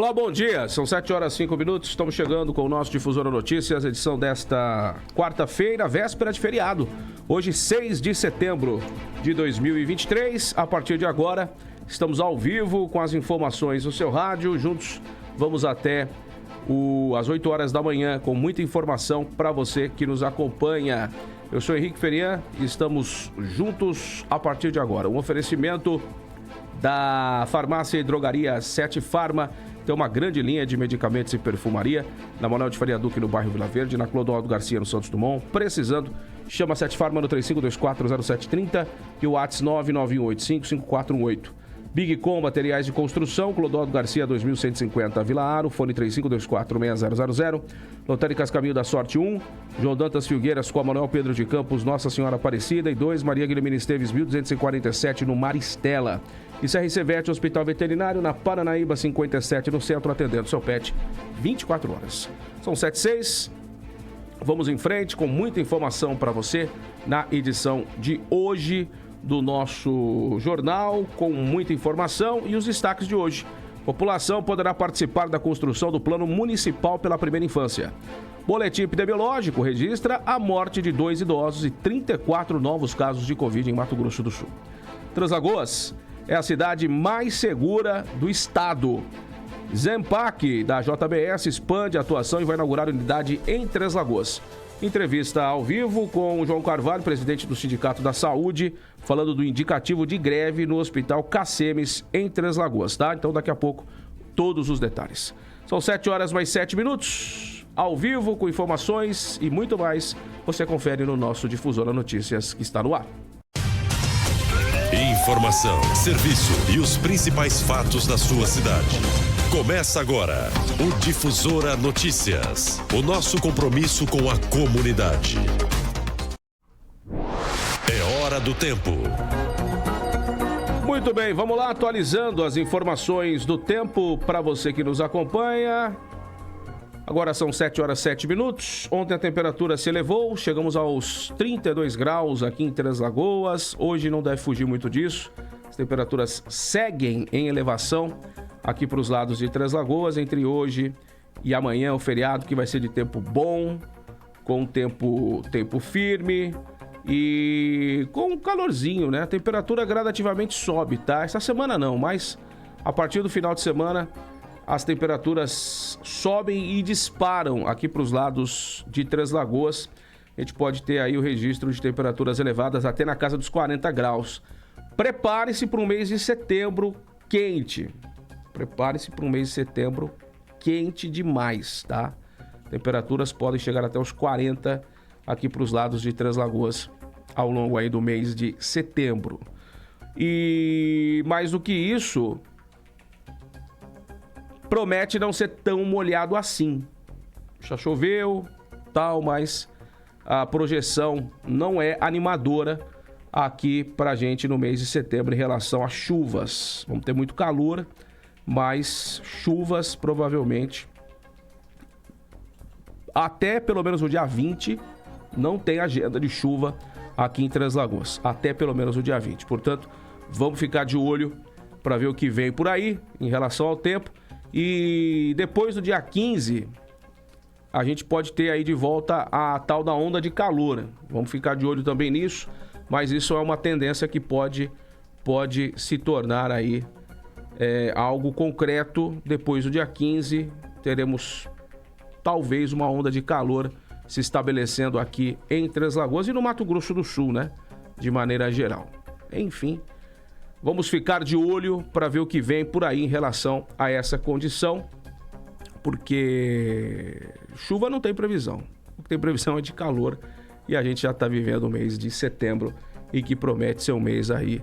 Olá, bom dia. São 7h05. Estamos chegando com o nosso Difusora Notícias, edição desta quarta-feira, véspera de feriado. Hoje, 6 de setembro de 2023. A partir de agora, estamos ao vivo com as informações do seu rádio. Juntos, vamos até às 8 horas da manhã com muita informação para você que nos acompanha. Eu sou Henrique Ferian e estamos juntos a partir de agora. Um oferecimento da farmácia e drogaria Sete Farma. Tem uma grande linha de medicamentos e perfumaria na Manuel de Faria Duque, no bairro Vila Verde, na Clodoaldo Garcia, no Santos Dumont. Precisando, chama Sete Farma no 35240730 e o WhatsApp 991855418. Big Com, materiais de construção, Clodoaldo Garcia 2150, Vila Aro, fone 35246000. Lotéricas Caminho da Sorte 1, João Dantas Filgueiras com a Manuel Pedro de Campos, Nossa Senhora Aparecida, e 2, Maria Guilhermina Esteves 1247, no Maristela. E CRC Vet, Hospital Veterinário, na Paranaíba 57, no centro, atendendo seu pet 24 horas. São 7h06. Vamos em frente com muita informação para você na edição de hoje do nosso jornal, com muita informação e os destaques de hoje. População poderá participar da construção do Plano Municipal pela Primeira Infância. Boletim epidemiológico registra a morte de 2 idosos e 34 novos casos de Covid em Mato Grosso do Sul. Translagoas é a cidade mais segura do estado. Zempac, da JBS, expande a atuação e vai inaugurar unidade em Três Lagoas. Entrevista ao vivo com o João Carvalho, presidente do Sindicato da Saúde, falando do indicativo de greve no Hospital Cacemes, em Três Lagoas, tá? Então, daqui a pouco, todos os detalhes. São 7h mais 7, ao vivo, com informações e muito mais. Você confere no nosso Difusora Notícias, que está no ar. Informação, serviço e os principais fatos da sua cidade. Começa agora o Difusora Notícias. O nosso compromisso com a comunidade. É hora do tempo. Muito bem, vamos lá, atualizando as informações do tempo para você que nos acompanha. Agora são 7h07. Ontem a temperatura se elevou, chegamos aos 32 graus aqui em Três Lagoas. Hoje não deve fugir muito disso. As temperaturas seguem em elevação aqui para os lados de Três Lagoas. Entre hoje e amanhã, o feriado, que vai ser de tempo bom, com tempo firme e com calorzinho, né? A temperatura gradativamente sobe, tá? Essa semana não, mas a partir do final de semana as temperaturas sobem e disparam aqui para os lados de Três Lagoas. A gente pode ter aí o registro de temperaturas elevadas até na casa dos 40 graus. Prepare-se para um mês de setembro quente. Prepare-se para um mês de setembro quente demais, tá? Temperaturas podem chegar até os 40 aqui para os lados de Três Lagoas ao longo aí do mês de setembro. E mais do que isso, promete não ser tão molhado assim. Já choveu, tal, mas a projeção não é animadora aqui pra gente no mês de setembro em relação a chuvas. Vamos ter muito calor, mas chuvas provavelmente até pelo menos o dia 20 não tem agenda de chuva aqui em Três Lagoas. Até pelo menos o dia 20. Portanto, vamos ficar de olho para ver o que vem por aí em relação ao tempo. E depois do dia 15, a gente pode ter aí de volta a tal da onda de calor. Vamos ficar de olho também nisso, mas isso é uma tendência que pode se tornar aí algo concreto. Depois do dia 15, teremos talvez uma onda de calor se estabelecendo aqui em Três Lagoas e no Mato Grosso do Sul, né? De maneira geral. Enfim, vamos ficar de olho para ver o que vem por aí em relação a essa condição, porque chuva não tem previsão. O que tem previsão é de calor e a gente já está vivendo o mês de setembro e que promete ser um mês aí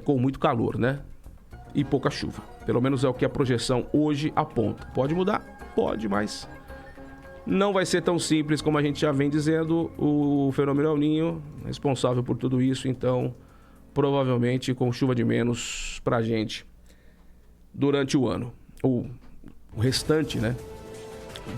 com muito calor, né? E pouca chuva. Pelo menos é o que a projeção hoje aponta. Pode mudar? Pode, mas não vai ser tão simples como a gente já vem dizendo. O fenômeno El Niño é responsável por tudo isso, então provavelmente com chuva de menos pra gente durante o ano, ou o restante, né,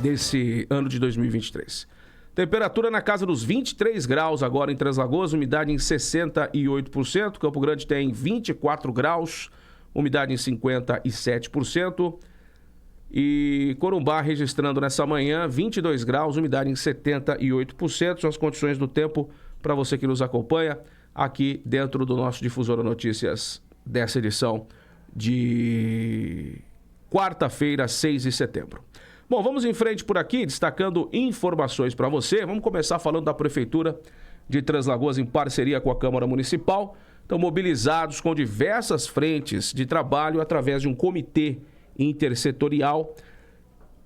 desse ano de 2023. Temperatura na casa dos 23 graus agora em Três Lagoas, umidade em 68%. Campo Grande tem 24 graus, umidade em 57%. E Corumbá registrando nessa manhã 22 graus, umidade em 78%. São as condições do tempo para você que nos acompanha aqui dentro do nosso Difusora Notícias dessa edição de quarta-feira, 6 de setembro. Bom, vamos em frente por aqui, destacando informações para você. Vamos começar falando da Prefeitura de Três Lagoas em parceria com a Câmara Municipal. Estão mobilizados com diversas frentes de trabalho através de um comitê intersetorial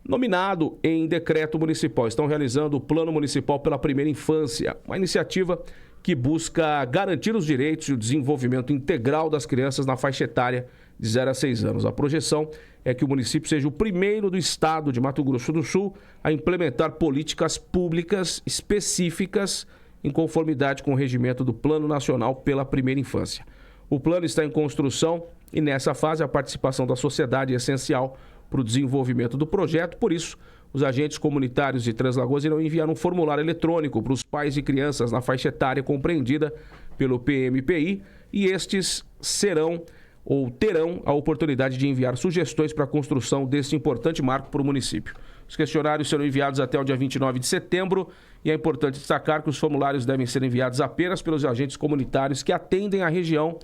nominado em decreto municipal. Estão realizando o Plano Municipal pela Primeira Infância, uma iniciativa que busca garantir os direitos e o desenvolvimento integral das crianças na faixa etária de 0 a 6 anos. A projeção é que o município seja o primeiro do estado de Mato Grosso do Sul a implementar políticas públicas específicas em conformidade com o regimento do Plano Nacional pela Primeira Infância. O plano está em construção e nessa fase a participação da sociedade é essencial para o desenvolvimento do projeto. Por isso, os agentes comunitários de Três Lagoas irão enviar um formulário eletrônico para os pais de crianças na faixa etária compreendida pelo PMPI e estes serão ou terão a oportunidade de enviar sugestões para a construção deste importante marco para o município. Os questionários serão enviados até o dia 29 de setembro e é importante destacar que os formulários devem ser enviados apenas pelos agentes comunitários que atendem a região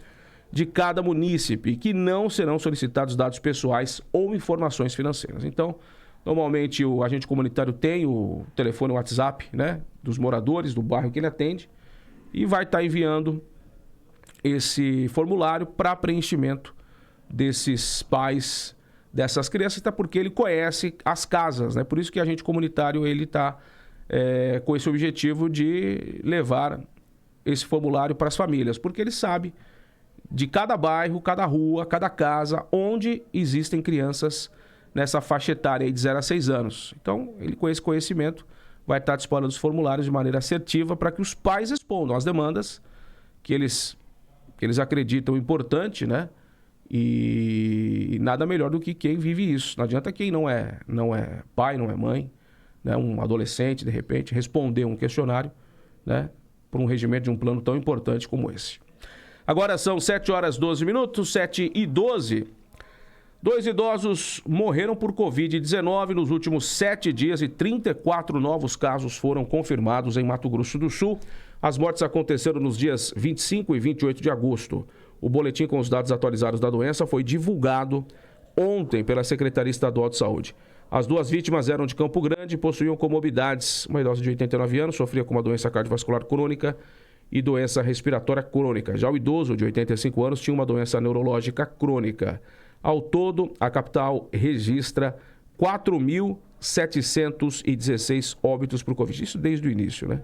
de cada munícipe e que não serão solicitados dados pessoais ou informações financeiras. Então, normalmente o agente comunitário tem o telefone, o WhatsApp, né, dos moradores do bairro que ele atende e vai estar enviando esse formulário para preenchimento desses pais, dessas crianças, até porque ele conhece as casas, né? Por isso que o agente comunitário ele está com esse objetivo de levar esse formulário para as famílias, porque ele sabe de cada bairro, cada rua, cada casa, onde existem crianças nessa faixa etária aí de 0 a 6 anos. Então, ele com esse conhecimento vai estar disparando os formulários de maneira assertiva para que os pais respondam às demandas que eles acreditam importante, né? E nada melhor do que quem vive isso. Não adianta quem não é pai, não é mãe, né? Um adolescente, de repente, responder um questionário, né? Por um regimento de um plano tão importante como esse. Agora são 7 horas 12 minutos, 7 e 12. 2 idosos morreram por Covid-19 nos últimos 7 dias e 34 novos casos foram confirmados em Mato Grosso do Sul. As mortes aconteceram nos dias 25 e 28 de agosto. O boletim com os dados atualizados da doença foi divulgado ontem pela Secretaria Estadual de Saúde. As 2 vítimas eram de Campo Grande e possuíam comorbidades. Uma idosa de 89 anos sofria com uma doença cardiovascular crônica e doença respiratória crônica. Já o idoso de 85 anos tinha uma doença neurológica crônica. Ao todo, a capital registra 4.716 óbitos por Covid. Isso desde o início, né?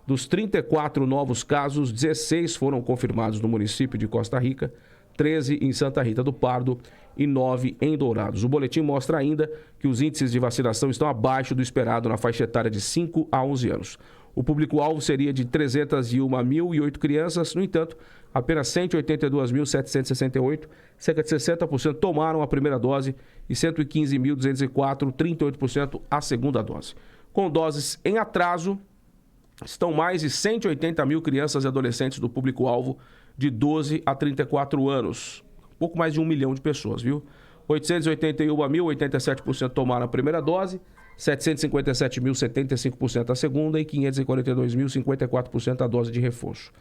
Dos 34 novos casos, 16 foram confirmados no município de Costa Rica, 13 em Santa Rita do Pardo e 9 em Dourados. O boletim mostra ainda que os índices de vacinação estão abaixo do esperado na faixa etária de 5 a 11 anos. O público-alvo seria de 301.008 crianças, no entanto, apenas 182.768, cerca de 60% tomaram a primeira dose e 115.204, 38% a segunda dose. Com doses em atraso, estão mais de 180 mil crianças e adolescentes do público-alvo de 12 a 34 anos. Pouco mais de 1 milhão de pessoas, viu? 881.087% tomaram a primeira dose, 757.075% a segunda e 542.054% a dose de reforço.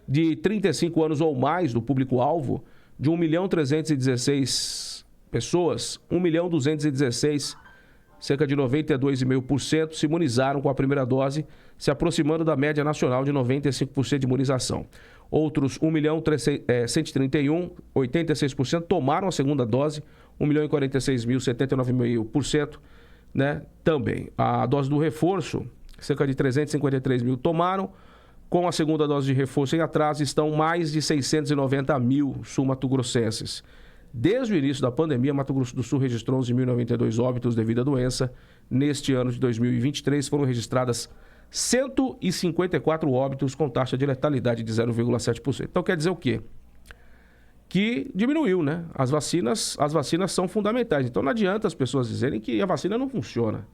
De 35 anos ou mais do público-alvo, de 1.316 pessoas, 1.216, cerca de 92,5%, se imunizaram com a primeira dose, se aproximando da média nacional de 95% de imunização. Outros 1.131.000, 86%, tomaram a segunda dose, 1.046.000, 79,5%, né? Também. A dose do reforço, cerca de 353 mil tomaram. Com a segunda dose de reforço em atraso, estão mais de 690 mil sul-mato-grossenses. Desde o início da pandemia, Mato Grosso do Sul registrou 11.092 óbitos devido à doença. Neste ano de 2023, foram registradas 154 óbitos com taxa de letalidade de 0,7%. Então quer dizer o quê? Que diminuiu, né? As vacinas são fundamentais. Então não adianta as pessoas dizerem que a vacina não funciona.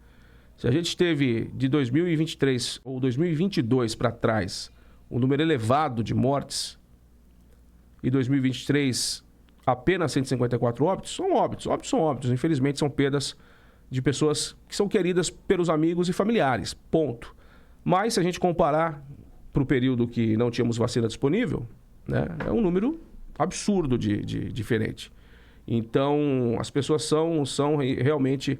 Se a gente teve de 2023 ou 2022 para trás um número elevado de mortes e 2023 apenas 154 óbitos, são óbitos. Óbitos são óbitos. Infelizmente são perdas de pessoas que são queridas pelos amigos e familiares, ponto. Mas se a gente comparar para o período que não tínhamos vacina disponível, né, é um número absurdo de diferente. Então, as pessoas são realmente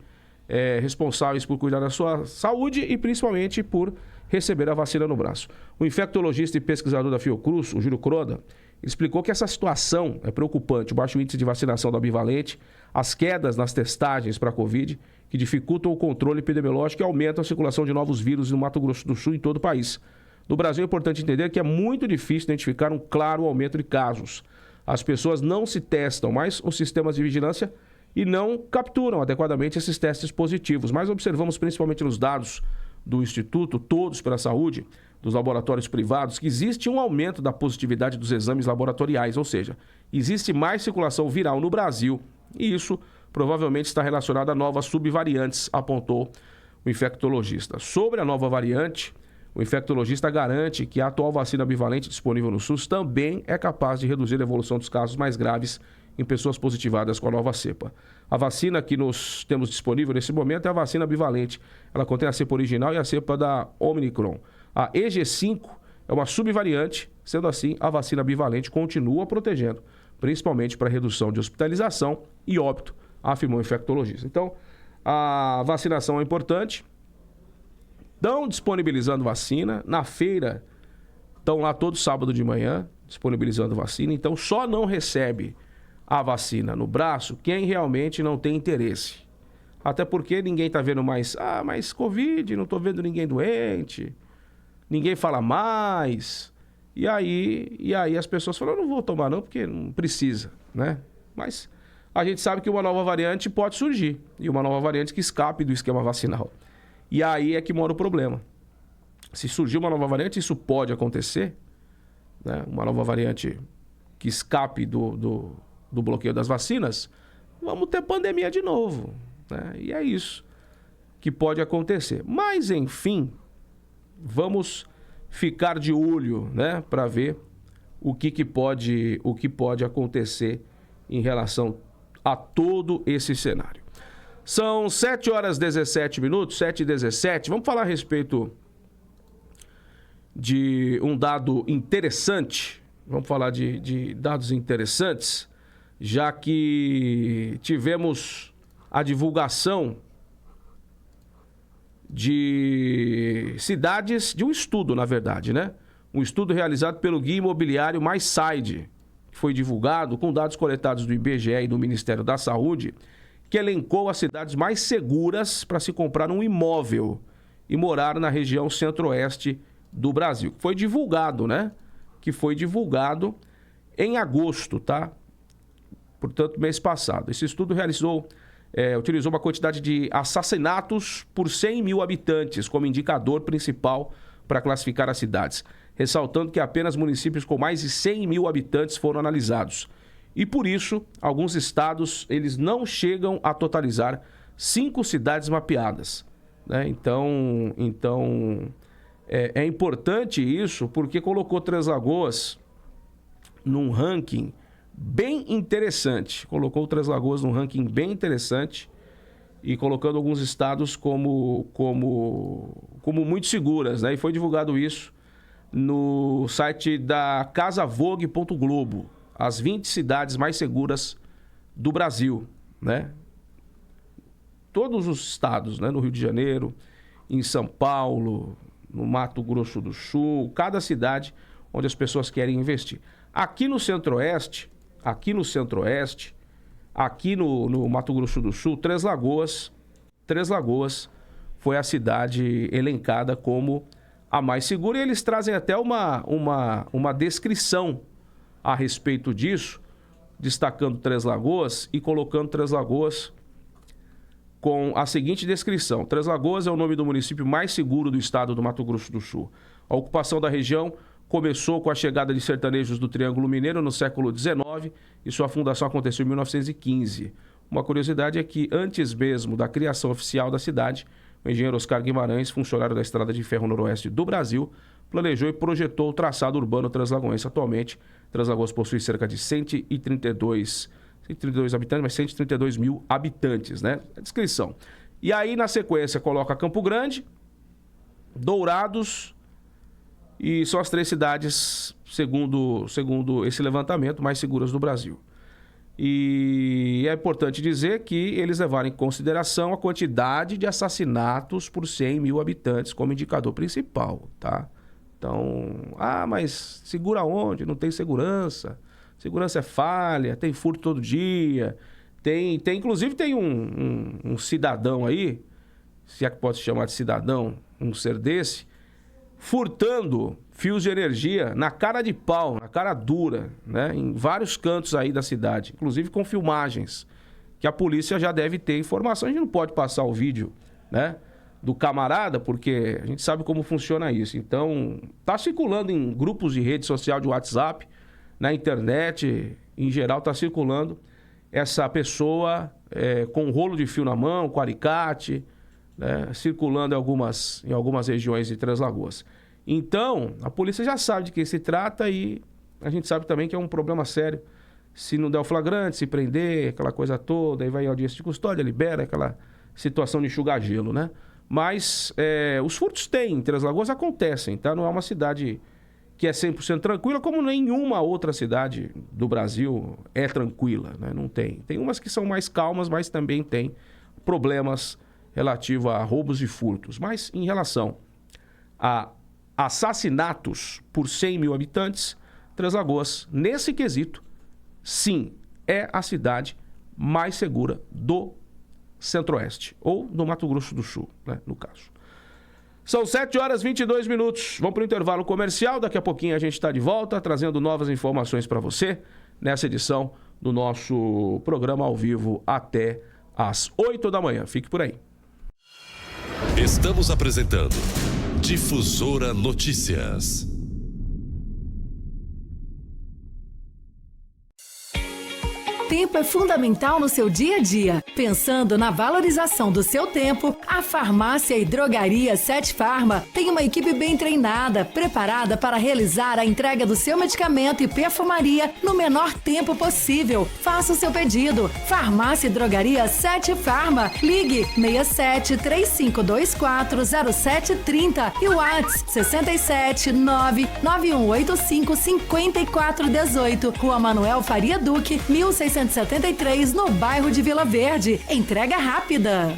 responsáveis por cuidar da sua saúde e principalmente por receber a vacina no braço. O infectologista e pesquisador da Fiocruz, o Júlio Croda, explicou que essa situação é preocupante, o baixo índice de vacinação da bivalente, as quedas nas testagens para a Covid, que dificultam o controle epidemiológico e aumentam a circulação de novos vírus no Mato Grosso do Sul e em todo o país. No Brasil é importante entender que é muito difícil identificar um claro aumento de casos. As pessoas não se testam mais os sistemas de vigilância e não capturam adequadamente esses testes positivos. Mas observamos principalmente nos dados do Instituto Todos pela Saúde, dos laboratórios privados, que existe um aumento da positividade dos exames laboratoriais, ou seja, existe mais circulação viral no Brasil e isso provavelmente está relacionado a novas subvariantes, apontou o infectologista. Sobre a nova variante, o infectologista garante que a atual vacina bivalente disponível no SUS também é capaz de reduzir a evolução dos casos mais graves em pessoas positivadas com a nova cepa. A vacina que nós temos disponível nesse momento é a vacina bivalente. Ela contém a cepa original e a cepa da Omicron. A EG5 é uma subvariante, sendo assim, a vacina bivalente continua protegendo, principalmente para redução de hospitalização e óbito, afirmou o infectologista. Então, a vacinação é importante. Estão disponibilizando vacina. Na feira, estão lá todo sábado de manhã, disponibilizando vacina. Então, só não recebe a vacina no braço quem realmente não tem interesse. Até porque ninguém está vendo mais, mas Covid, não estou vendo ninguém doente, ninguém fala mais. E aí as pessoas falam, eu não vou tomar não, porque não precisa, né? Mas a gente sabe que uma nova variante pode surgir, e uma nova variante que escape do esquema vacinal. E aí é que mora o problema. Se surgir uma nova variante, isso pode acontecer, né? Uma nova variante que escape do bloqueio das vacinas, vamos ter pandemia de novo, né? E é isso que pode acontecer. Mas, enfim, vamos ficar de olho, né, para ver o que pode acontecer em relação a todo esse cenário. São 7 horas e 17 minutos, 7h17. Vamos falar a respeito de um dado interessante. Vamos falar de dados interessantes, já que tivemos a divulgação de cidades, de um estudo, na verdade, né? Um estudo realizado pelo Guia Imobiliário MySide, que foi divulgado com dados coletados do IBGE e do Ministério da Saúde, que elencou as cidades mais seguras para se comprar um imóvel e morar na região centro-oeste do Brasil. Foi divulgado, né? Que foi divulgado em agosto, tá? Portanto, mês passado. Esse estudo utilizou uma quantidade de assassinatos por 100 mil habitantes como indicador principal para classificar as cidades, ressaltando que apenas municípios com mais de 100 mil habitantes foram analisados. E por isso, alguns estados eles não chegam a totalizar 5 cidades mapeadas, né? Então é importante isso porque colocou Três Lagoas num ranking bem interessante. Colocou Três Lagoas num ranking bem interessante e colocando alguns estados como muito seguras, né? E foi divulgado isso no site da casavogue.globo, as 20 cidades mais seguras do Brasil, né? Todos os estados, né? No Rio de Janeiro, em São Paulo, no Mato Grosso do Sul, cada cidade onde as pessoas querem investir. Aqui no Centro-Oeste, aqui no Mato Grosso do Sul, Três Lagoas foi a cidade elencada como a mais segura, e eles trazem até uma descrição a respeito disso, destacando Três Lagoas e colocando Três Lagoas com a seguinte descrição: Três Lagoas é o nome do município mais seguro do estado do Mato Grosso do Sul. A ocupação da região começou com a chegada de sertanejos do Triângulo Mineiro no século XIX e sua fundação aconteceu em 1915. Uma curiosidade é que, antes mesmo da criação oficial da cidade, o engenheiro Oscar Guimarães, funcionário da Estrada de Ferro Noroeste do Brasil, planejou e projetou o traçado urbano translagoense. Atualmente, Três Lagoas possui cerca de 132 habitantes, mas 132 mil habitantes, né? A descrição. E aí, na sequência, coloca Campo Grande, Dourados, e são as 3 cidades, segundo esse levantamento, mais seguras do Brasil. E é importante dizer que eles levaram em consideração a quantidade de assassinatos por 100 mil habitantes como indicador principal, tá? Então, mas segura onde? Não tem segurança. Segurança é falha, tem furto todo dia. Inclusive tem um cidadão aí, se é que pode se chamar de cidadão, um ser desse, furtando fios de energia na cara de pau, na cara dura, né? Em vários cantos aí da cidade, inclusive com filmagens, que a polícia já deve ter informação. A gente não pode passar o vídeo, né, do camarada, porque a gente sabe como funciona isso. Então, tá circulando em grupos de rede social de WhatsApp, na internet, em geral, tá circulando essa pessoa com um rolo de fio na mão, com alicate, né, circulando em algumas regiões de Três Lagoas. Então, a polícia já sabe de quem se trata e a gente sabe também que é um problema sério. Se não der o flagrante, se prender, aquela coisa toda, aí vai em audiência de custódia, libera aquela situação de enxugar gelo, né? Mas os furtos em Três Lagoas acontecem, tá? Não é uma cidade que é 100% tranquila, como nenhuma outra cidade do Brasil é tranquila, né? Não tem. Tem umas que são mais calmas, mas também tem problemas relativos a roubos e furtos. Mas em relação a assassinatos por 100 mil habitantes, Três Lagoas, nesse quesito, sim, é a cidade mais segura do Centro-Oeste, ou do Mato Grosso do Sul, né, no caso. São 7h22. Vamos para o intervalo comercial. Daqui a pouquinho a gente está de volta, trazendo novas informações para você, nessa edição do nosso programa ao vivo até às 8 da manhã. Fique por aí. Estamos apresentando Difusora Notícias. Tempo é fundamental no seu dia a dia. Pensando na valorização do seu tempo, a Farmácia e Drogaria Sete Farma tem uma equipe bem treinada, preparada para realizar a entrega do seu medicamento e perfumaria no menor tempo possível. Faça o seu pedido. Farmácia e Drogaria Sete Farma. Ligue 67 3524 0730 e o WhatsApp 67 99185 5418. Rua Manuel Faria Duque, 1673, no bairro de Vila Verde. Entrega rápida.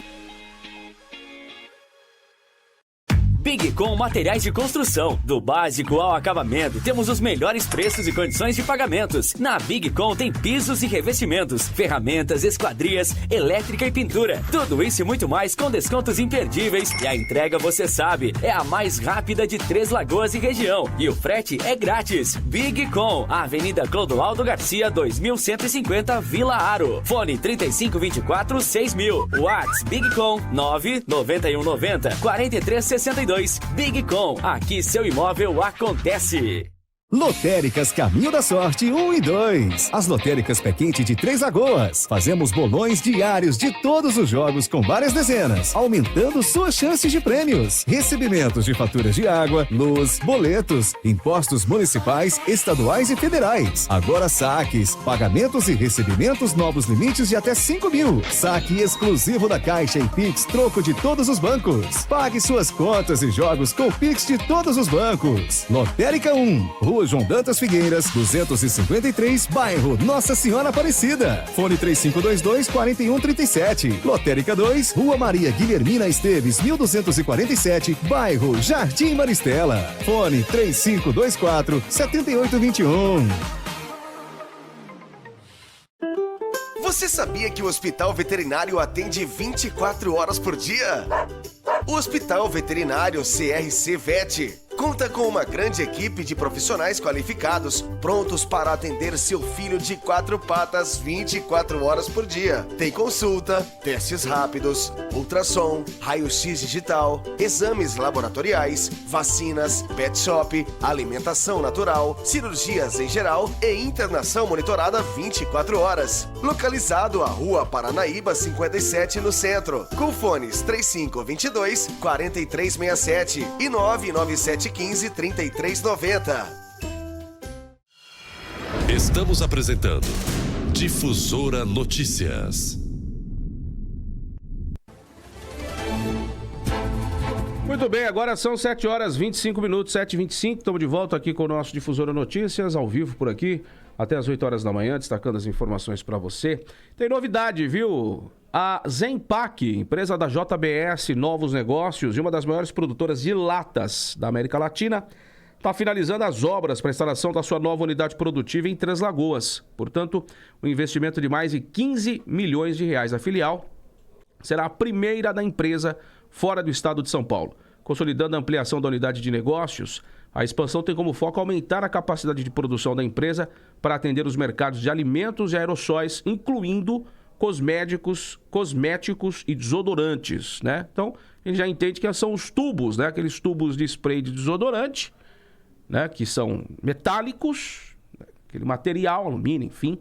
BigCom Materiais de Construção. Do básico ao acabamento, temos os melhores preços e condições de pagamentos. Na BigCom tem pisos e revestimentos, ferramentas, esquadrias, elétrica e pintura. Tudo isso e muito mais com descontos imperdíveis. E a entrega, você sabe, é a mais rápida de Três Lagoas e região. E o frete é grátis. BigCom, Avenida Clodoaldo Garcia, 2150, Vila Aro. Fone 3524-6000. WhatsApp BigCom 99190-4362. BigCom, aqui seu imóvel acontece. Lotéricas Caminho da Sorte 1 e 2. As lotéricas Pé Quente de Três Lagoas. Fazemos bolões diários de todos os jogos com várias dezenas, aumentando suas chances de prêmios. Recebimentos de faturas de água, luz, boletos, impostos municipais, estaduais e federais. Agora saques, pagamentos e recebimentos, novos limites de até 5 mil. Saque exclusivo da Caixa e Pix troco de todos os bancos. Pague suas contas e jogos com Pix de todos os bancos. Lotérica 1, Rua João Dantas Figueiras, 253, bairro Nossa Senhora Aparecida. Fone 3522-4137. Lotérica 2, Rua Maria Guilhermina Esteves, 1247, bairro Jardim Maristela. Fone 3524-7821. Você sabia que o Hospital Veterinário atende 24 horas por dia? O Hospital Veterinário CRC Vet conta com uma grande equipe de profissionais qualificados, prontos para atender seu filho de 4 patas 24 horas por dia. Tem consulta, testes rápidos, ultrassom, raio-x digital, exames laboratoriais, vacinas, pet shop, alimentação natural, cirurgias em geral e internação monitorada 24 horas. Localizado à Rua Paranaíba 57, no centro, com fones 3522-4367 e 99715-3390. Estamos apresentando Difusora Notícias. Muito bem, agora são 7 horas 25 minutos, 7h25. Estamos de volta aqui com o nosso Difusora Notícias, ao vivo por aqui, até as 8 horas da manhã, destacando as informações para você. Tem novidade, viu? A Zenpac, empresa da JBS Novos Negócios e uma das maiores produtoras de latas da América Latina, está finalizando as obras para a instalação da sua nova unidade produtiva em Três Lagoas. Portanto, um investimento de mais de 15 milhões de reais. A filial será a primeira da empresa fora do estado de São Paulo. Consolidando a ampliação da unidade de negócios, a expansão tem como foco aumentar a capacidade de produção da empresa para atender os mercados de alimentos e aerossóis, incluindo cosméticos e desodorantes, né? Então, a gente já entende que são os tubos, né? Aqueles tubos de spray de desodorante, né? Que são metálicos, aquele material, alumínio, enfim,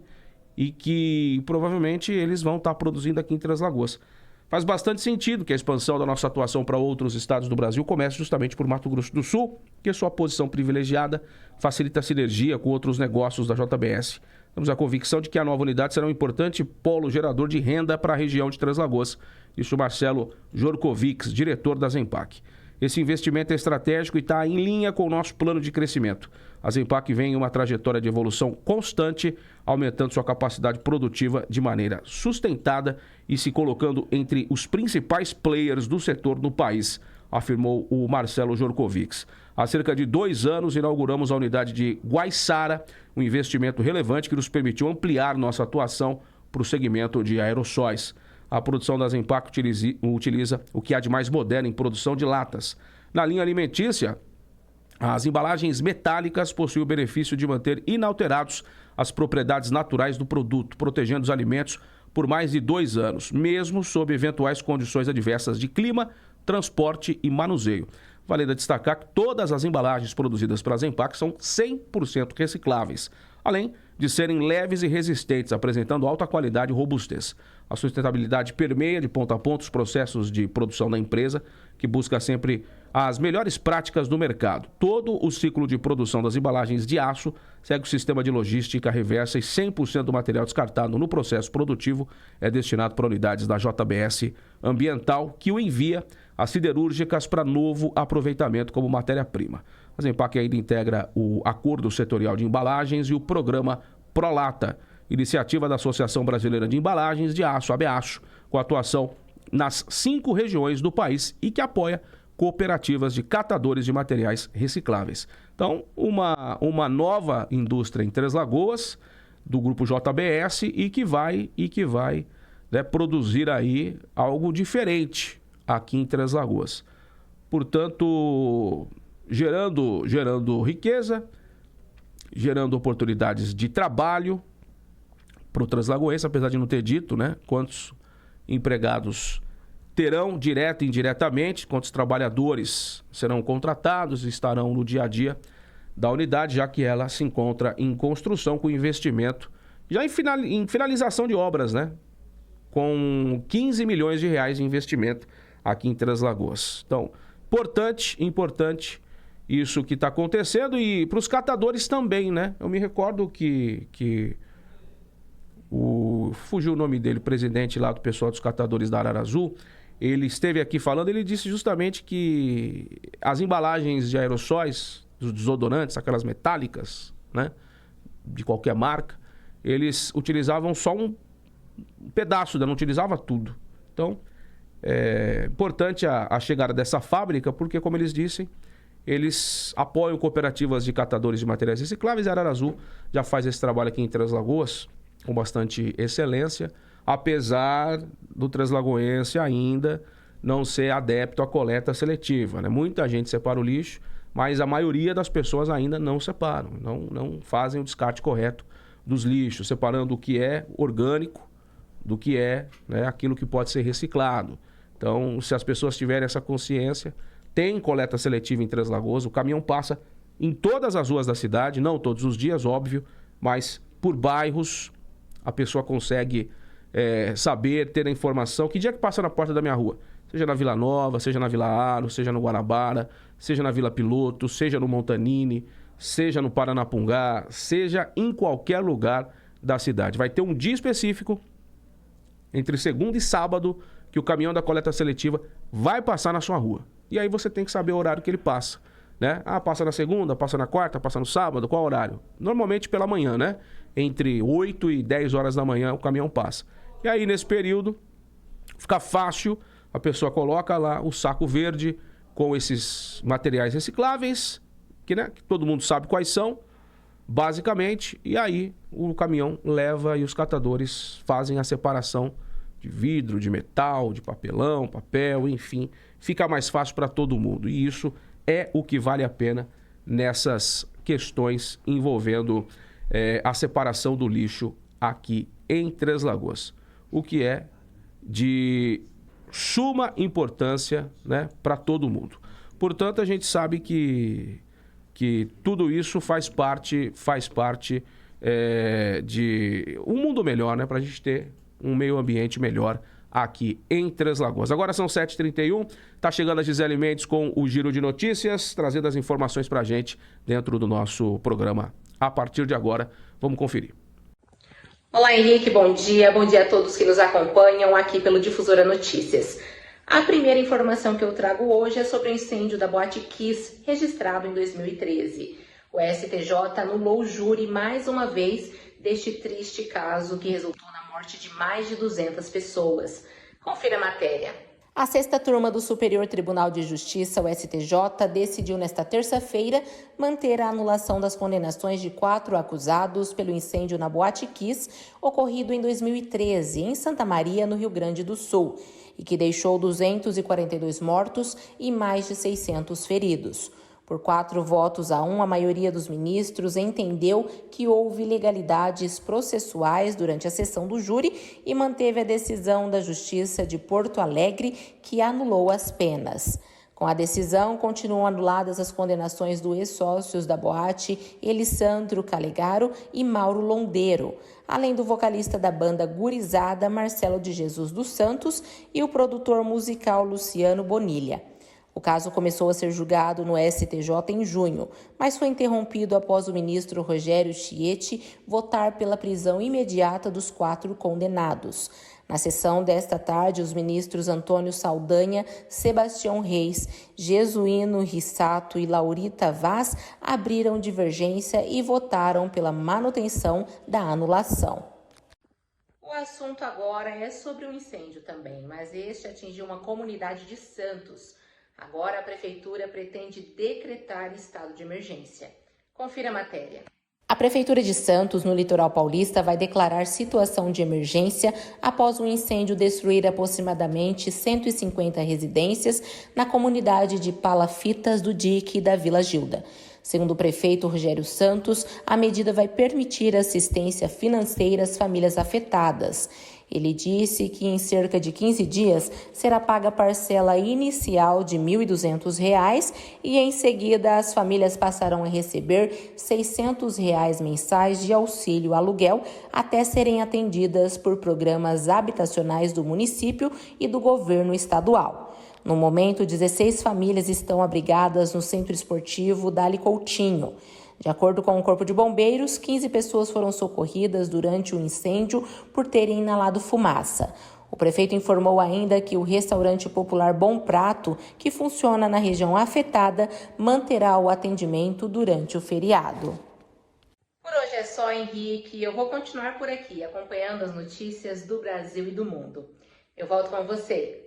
e que provavelmente eles vão estar produzindo aqui em Três Lagoas. Faz bastante sentido que a expansão da nossa atuação para outros estados do Brasil comece justamente por Mato Grosso do Sul, que sua posição privilegiada facilita a sinergia com outros negócios da JBS. Temos a convicção de que a nova unidade será um importante polo gerador de renda para a região de Três Lagoas. Isso Marcelo Jorkovics, diretor da Zenpac. Esse investimento é estratégico e está em linha com o nosso plano de crescimento. A Zenpac vem em uma trajetória de evolução constante, aumentando sua capacidade produtiva de maneira sustentada e se colocando entre os principais players do setor no país, afirmou o Marcelo Jorkovics. Há cerca de 2 anos, inauguramos a unidade de Guaiçara, um investimento relevante que nos permitiu ampliar nossa atuação para o segmento de aerossóis. A produção da Zenpac utiliza o que há de mais moderno em produção de latas. Na linha alimentícia, as embalagens metálicas possuem o benefício de manter inalterados as propriedades naturais do produto, protegendo os alimentos por mais de 2 anos, mesmo sob eventuais condições adversas de clima, transporte e manuseio. Vale destacar que todas as embalagens produzidas pela Zenpac são 100% recicláveis, além de serem leves e resistentes, apresentando alta qualidade e robustez. A sustentabilidade permeia de ponta a ponta os processos de produção da empresa, que busca sempre as melhores práticas do mercado. Todo o ciclo de produção das embalagens de aço segue o sistema de logística reversa e 100% do material descartado no processo produtivo é destinado para unidades da JBS Ambiental, que o envia às siderúrgicas para novo aproveitamento como matéria-prima. A Zenpac ainda integra o Acordo Setorial de Embalagens e o Programa Prolata, iniciativa da Associação Brasileira de Embalagens de Aço, ABAço, com atuação nas 5 regiões do país e que apoia cooperativas de catadores de materiais recicláveis. Então, uma nova indústria em Três Lagoas, do grupo JBS, e que vai né, produzir aí algo diferente aqui em Três Lagoas. Portanto, gerando riqueza, gerando oportunidades de trabalho para o translagoense, apesar de não ter dito, né, quantos empregados terão direto e indiretamente, quantos trabalhadores serão contratados e estarão no dia a dia da unidade, já que ela se encontra em construção com investimento, já em finalização de obras, né, com 15 milhões de reais de investimento aqui em Três Lagoas. Então, importante isso que está acontecendo, e para os catadores também, né? Eu me recordo que fugiu o nome dele, presidente lá do pessoal dos catadores da Arara Azul, ele esteve aqui falando, ele disse justamente que as embalagens de aerossóis, dos desodorantes, aquelas metálicas, né, de qualquer marca, eles utilizavam só um pedaço, não utilizava tudo. Então, é importante a chegada dessa fábrica, porque, como eles dizem, eles apoiam cooperativas de catadores de materiais recicláveis. A Arara Azul já faz esse trabalho aqui em Três Lagoas com bastante excelência, apesar do translagoense ainda não ser adepto à coleta seletiva, né? Muita gente separa o lixo, mas a maioria das pessoas ainda não separam, não fazem o descarte correto dos lixos, separando o que é orgânico do que é, né, aquilo que pode ser reciclado. Então, se as pessoas tiverem essa consciência, tem coleta seletiva em Três Lagoas, o caminhão passa em todas as ruas da cidade, não todos os dias, óbvio, mas por bairros a pessoa consegue saber, ter a informação, que dia que passa na porta da minha rua, seja na Vila Nova, seja na Vila Aro, seja no Guanabara, seja na Vila Piloto, seja no Montanini, seja no Paranapungá, seja em qualquer lugar da cidade. Vai ter um dia específico, entre segunda e sábado, que o caminhão da coleta seletiva vai passar na sua rua. E aí você tem que saber o horário que ele passa, né? Ah, passa na segunda, passa na quarta, passa no sábado, qual horário? Normalmente pela manhã, né? Entre 8 e 10 horas da manhã o caminhão passa. E aí nesse período fica fácil, a pessoa coloca lá o saco verde com esses materiais recicláveis, que todo mundo sabe quais são, basicamente, e aí o caminhão leva e os catadores fazem a separação de vidro, de metal, de papelão, papel, enfim, fica mais fácil para todo mundo. E isso é o que vale a pena nessas questões envolvendo a separação do lixo aqui em Três Lagoas, o que é de suma importância, né, para todo mundo. Portanto, a gente sabe que tudo isso faz parte de um mundo melhor, né, para a gente ter um meio ambiente melhor aqui em Três Lagoas. Agora são 7h31, tá chegando a Gisele Mendes com o Giro de Notícias, trazendo as informações pra gente dentro do nosso programa. A partir de agora, vamos conferir. Olá, Henrique, bom dia a todos que nos acompanham aqui pelo Difusora Notícias. A primeira informação que eu trago hoje é sobre o incêndio da Boate Kiss, registrado em 2013. O STJ anulou o júri mais uma vez deste triste caso que resultou na morte de mais de 200 pessoas. Confira a matéria. A sexta turma do Superior Tribunal de Justiça, o STJ, decidiu nesta terça-feira manter a anulação das condenações de 4 acusados pelo incêndio na Boate Kiss, ocorrido em 2013, em Santa Maria, no Rio Grande do Sul, e que deixou 242 mortos e mais de 600 feridos. Por 4-1, a maioria dos ministros entendeu que houve ilegalidades processuais durante a sessão do júri e manteve a decisão da Justiça de Porto Alegre, que anulou as penas. Com a decisão, continuam anuladas as condenações do ex-sócios da boate, Elisandro Calegaro e Mauro Londeiro, além do vocalista da banda Gurizada, Marcelo de Jesus dos Santos, e o produtor musical Luciano Bonilha. O caso começou a ser julgado no STJ em junho, mas foi interrompido após o ministro Rogério Schietti votar pela prisão imediata dos 4 condenados. Na sessão desta tarde, os ministros Antônio Saldanha, Sebastião Reis, Jesuíno Rissato e Laurita Vaz abriram divergência e votaram pela manutenção da anulação. O assunto agora é sobre o incêndio também, mas este atingiu uma comunidade de Santos. Agora a Prefeitura pretende decretar estado de emergência. Confira a matéria. A Prefeitura de Santos, no litoral paulista, vai declarar situação de emergência após um incêndio destruir aproximadamente 150 residências na comunidade de Palafitas do Dique e da Vila Gilda. Segundo o prefeito Rogério Santos, a medida vai permitir assistência financeira às famílias afetadas. Ele disse que em cerca de 15 dias será paga a parcela inicial de R$ 1.200 e em seguida as famílias passarão a receber R$ 600 mensais de auxílio aluguel até serem atendidas por programas habitacionais do município e do governo estadual. No momento, 16 famílias estão abrigadas no Centro Esportivo Dali Coutinho. De acordo com o Corpo de Bombeiros, 15 pessoas foram socorridas durante o incêndio por terem inalado fumaça. O prefeito informou ainda que o restaurante popular Bom Prato, que funciona na região afetada, manterá o atendimento durante o feriado. Por hoje é só, Henrique. Eu vou continuar por aqui, acompanhando as notícias do Brasil e do mundo. Eu volto com você.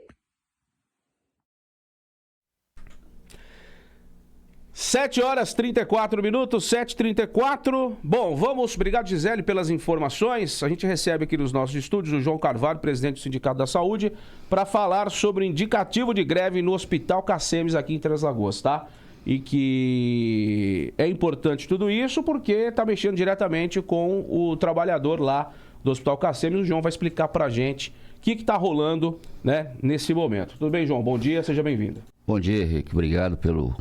7h34, 7h34. Bom, vamos, obrigado Gisele pelas informações. A gente recebe aqui nos nossos estúdios o João Carvalho, presidente do Sindicato da Saúde, para falar sobre o indicativo de greve no Hospital Cacemes aqui em Três Lagoas, tá? E que é importante tudo isso porque está mexendo diretamente com o trabalhador lá do Hospital Cacemes. O João vai explicar para a gente o que está rolando, né, nesse momento. Tudo bem, João? Bom dia, seja bem-vindo. Bom dia, Henrique. Obrigado pelo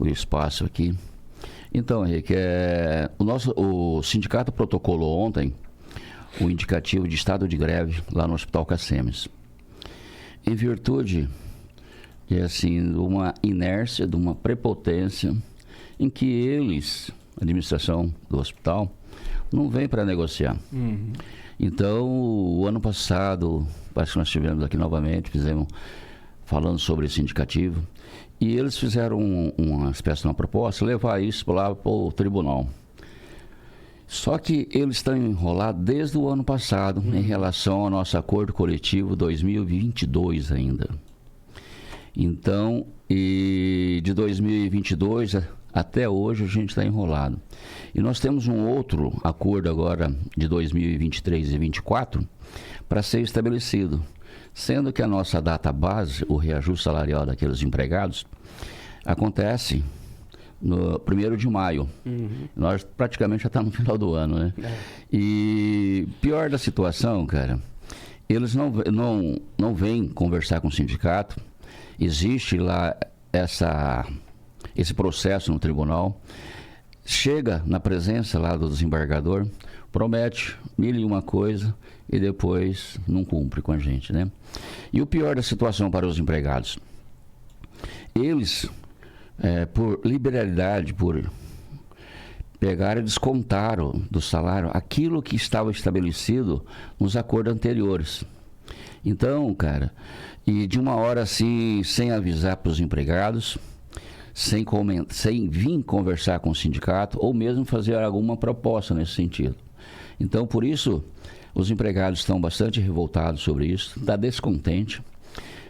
espaço aqui. Então, Henrique, o sindicato protocolou ontem o indicativo de estado de greve lá no Hospital Cacemes. Em virtude de uma inércia, de uma prepotência em que eles, a administração do hospital, não vem para negociar. Então, o ano passado, parece que nós estivemos aqui novamente, falando sobre esse indicativo, e eles fizeram uma espécie de uma proposta, levar isso lá para o tribunal. Só que eles estão enrolados desde o ano passado em relação ao nosso acordo coletivo 2022 ainda. Então, e de 2022 até hoje a gente está enrolado. E nós temos um outro acordo agora de 2023 e 2024 para ser estabelecido. Sendo que a nossa data base, o reajuste salarial daqueles empregados, acontece no 1º de maio. Nós praticamente já estamos no final do ano, né? E pior da situação, cara, eles não vêm conversar com o sindicato. Existe lá esse processo no tribunal. Chega na presença lá do desembargador, promete 1001 coisa e depois não cumpre com a gente, né? E o pior da situação para os empregados, eles, por liberalidade, por pegaram e descontaram do salário aquilo que estava estabelecido nos acordos anteriores. Então, cara, e de uma hora assim, sem avisar para os empregados, sem vir conversar com o sindicato ou mesmo fazer alguma proposta nesse sentido. Então, por isso, os empregados estão bastante revoltados sobre isso, está descontente.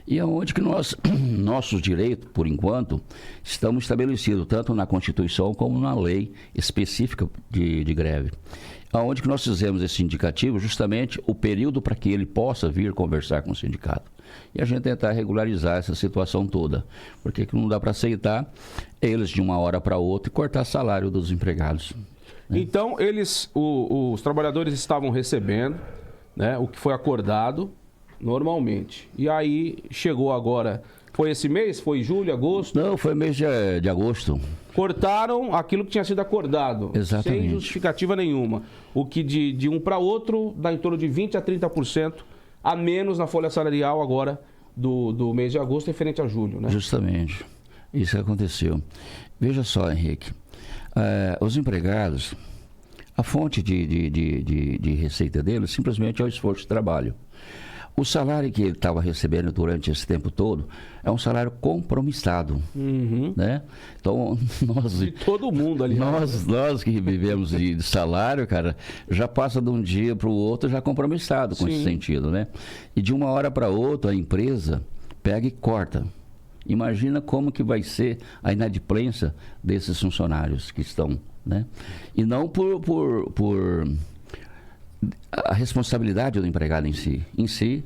E é onde que nossos direitos, por enquanto, estamos estabelecidos, tanto na Constituição como na lei específica de greve. Onde que nós fizemos esse indicativo, justamente o período para que ele possa vir conversar com o sindicato. E a gente tentar regularizar essa situação toda. Porque não dá para aceitar eles de uma hora para outra e cortar salário dos empregados. Né? Então, os trabalhadores estavam recebendo, né, o que foi acordado normalmente. E aí, chegou agora, foi esse mês? Foi julho, agosto? Não, foi mês de agosto. Cortaram aquilo que tinha sido acordado. Exatamente. Sem justificativa nenhuma. O que de um para outro dá em torno de 20% a 30% a menos na folha salarial agora do mês de agosto referente a julho, né? Justamente. Isso aconteceu. Veja só, Henrique. Os empregados, a fonte de receita deles simplesmente é o esforço de trabalho. O salário que ele estava recebendo durante esse tempo todo é um salário compromissado, né? Então, nós... De todo mundo ali. Nós que vivemos de salário, cara, já passa de um dia para o outro já compromissado com esse sentido, né? E de uma hora para outra a empresa pega e corta. Imagina como que vai ser a inadimplência desses funcionários que estão, né? E não por a responsabilidade do empregado em si,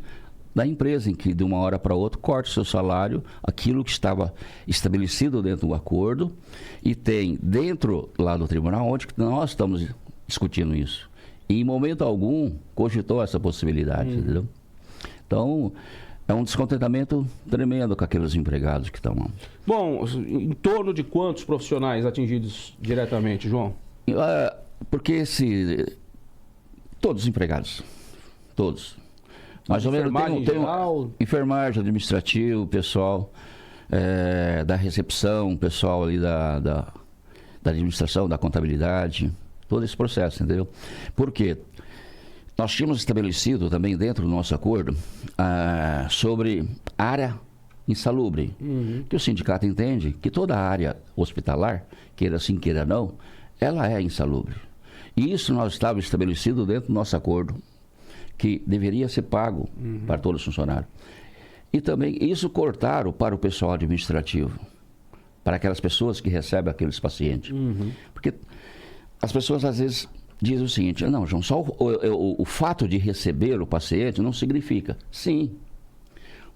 da empresa, em que de uma hora para outra corta o seu salário, aquilo que estava estabelecido dentro do acordo, e tem dentro lá do tribunal, onde nós estamos discutindo isso. E em momento algum cogitou essa possibilidade, entendeu? Então, é um descontentamento tremendo com aqueles empregados que estão lá. Bom, em torno de quantos profissionais atingidos diretamente, João? Porque todos os empregados. Todos. Mais ou menos tem enfermagem, administrativo, pessoal da recepção, pessoal ali da administração, da contabilidade, todo esse processo, entendeu? Por quê? Nós tínhamos estabelecido também dentro do nosso acordo sobre área insalubre, que o sindicato entende que toda a área hospitalar, queira sim, queira não, ela é insalubre. E isso nós estávamos estabelecido dentro do nosso acordo, que deveria ser pago para todos os funcionários. E também isso cortaram para o pessoal administrativo, para aquelas pessoas que recebem aqueles pacientes. Porque as pessoas às vezes dizem o seguinte: não, João, só o fato de receber o paciente não significa. Sim,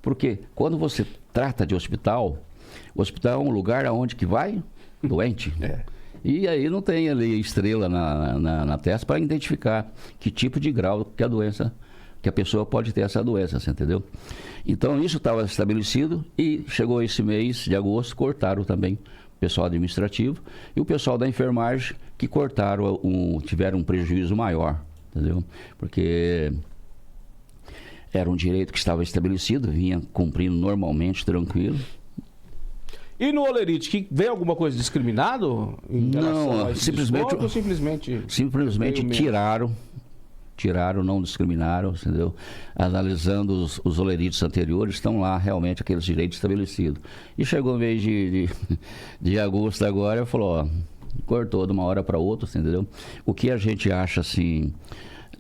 porque quando você trata de hospital, o hospital é um lugar aonde que vai doente. E aí não tem ali estrela na testa para identificar que tipo de grau que a doença, que a pessoa pode ter essa doença, você entendeu? Então isso estava estabelecido e chegou esse mês de agosto, cortaram também o pessoal administrativo e o pessoal da enfermagem, que cortaram, tiveram um prejuízo maior, entendeu? Porque era um direito que estava estabelecido, vinha cumprindo normalmente, tranquilo. E no Olerite, que veio alguma coisa discriminado? Não, simplesmente tiraram tiraram, não discriminaram, entendeu? Analisando os olerites anteriores, estão lá realmente aqueles direitos estabelecidos. E chegou o mês de agosto agora, falou, ó, cortou de uma hora para outra, entendeu? O que a gente acha, assim,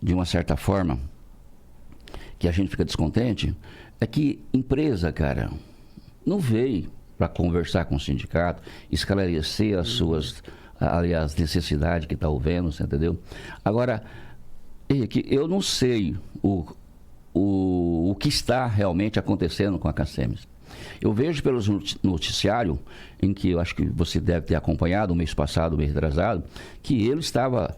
de uma certa forma, que a gente fica descontente, é que empresa, cara, não veio para conversar com o sindicato, esclarecer as suas, aliás, necessidades que está havendo, entendeu? Agora, Henrique, eu não sei o que está realmente acontecendo com a CACEMES. Eu vejo pelos noticiários, em que eu acho que você deve ter acompanhado o mês passado, o mês atrasado, que ele estava,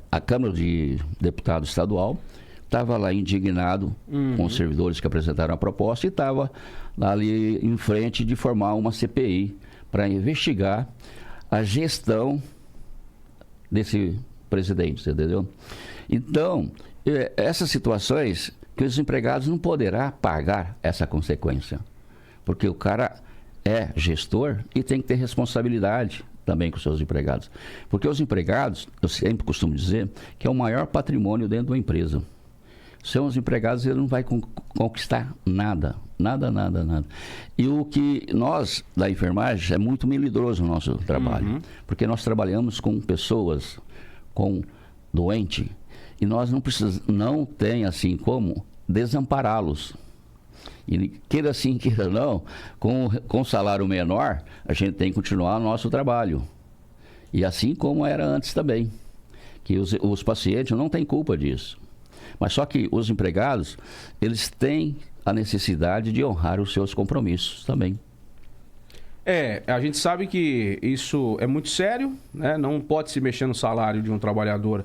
a Câmara de Deputados Estadual, estava lá indignado com os servidores que apresentaram a proposta e estava ali em frente de formar uma CPI para investigar a gestão desse presidente, entendeu? Então, essas situações que os empregados não poderão pagar essa consequência, porque o cara é gestor e tem que ter responsabilidade também com os seus empregados, porque os empregados, eu sempre costumo dizer, que é o maior patrimônio dentro de uma empresa. São os empregados, ele não vai conquistar nada. E o que nós, da enfermagem, é muito melindroso o nosso trabalho. Porque nós trabalhamos com pessoas, com doente, e nós não tem assim como desampará-los. E queira sim, queira não, com salário menor, a gente tem que continuar o nosso trabalho. E assim como era antes também. Que os pacientes não têm culpa disso. Mas só que os empregados, eles têm a necessidade de honrar os seus compromissos também. A gente sabe que isso é muito sério, né? Não pode se mexer no salário de um trabalhador,